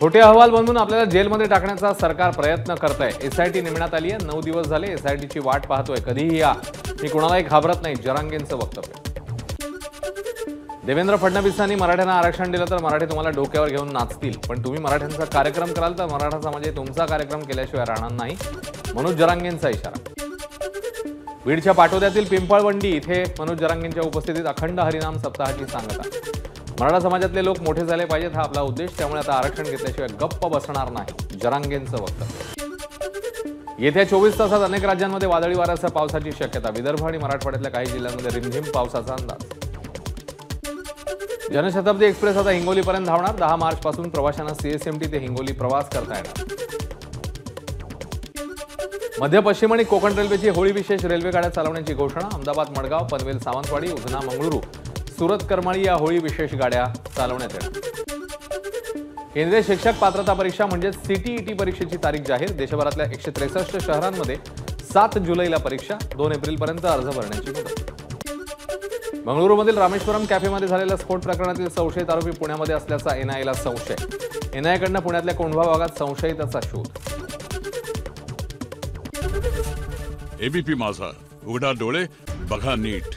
खोटे अहवाल बनवून आपल्याला जेलमध्ये टाकण्याचा सरकार प्रयत्न करत आहे। एसआयटी नेमण्यात आली आहे। 9 दिवस झाले एसआयटीची वाट पाहतोय, कधीही या, मी कोणालाही घाबरत नाही, जरांगेंचं वक्तव्य। देवेंद्र फडणवीसांनी मराठ्यांना आरक्षण दिलं तर मराठी तुम्हाला डोक्यावर घेऊन नाचतील, पण तुम्ही मराठ्यांचा कार्यक्रम कराल तर मराठा समाज तुमचा कार्यक्रम केल्याशिवाय राहणार नाही, मनोज जरांगेंचा इशारा। बीडच्या पाटोद्यातील पिंपळवंडी इथे मनोज जरांगेंच्या उपस्थितीत अखंड हरिनाम सप्ताहाची सांगता। मराठा समाजातले लोक मोठे झाले पाहिजेत हा आपला उद्देश, त्यामुळे आता आरक्षण घेतल्याशिवाय गप्प बसणार नाही, जरांगेंचं वक्तव्य। येत्या 24 तासात अनेक राज्यांमध्ये वादळी वाऱ्यासह पावसाची शक्यता। विदर्भ आणि मराठवाड्यातल्या काही जिल्ह्यांमध्ये रिमझिम पावसाचा अंदाज। जनशताब्दी एक्सप्रेस आता हिंगोलीपर्यंत धावणार। 10 मार्च पासून प्रवाशांना सीएसएमटी ते हिंगोली प्रवास करता येणार। मध्य पश्चिम आणि कोकण रेल्वेची होळी विशेष रेल्वे गाड्या चालवण्याची घोषणा। अहमदाबाद मडगाव, पनवेल सावंतवाडी, उधना मंगळुरू, सुरत करमाळी या होळी विशेष गाड्या चालवण्यात येणार। केंद्रीय शिक्षक पात्रता परीक्षा म्हणजे सीटीईटी परीक्षेची तारीख जाहीर। देशभरातल्या 163 शहरांमध्ये 7 जुलैला परीक्षा, 2 एप्रिलपर्यंत अर्ज भरण्याची मुदत। मंगळुरूमधील रामेश्वरम कॅफेमध्ये झालेल्या स्फोट प्रकरणातील संशयित आरोपी पुण्यामध्ये असल्याचा एनआयएला संशय। एनआयएकडनं पुण्यातल्या कोंढवा भागात संशयिताचा शोध। एबीपी माझा, उघडा डोळे बघा नीट।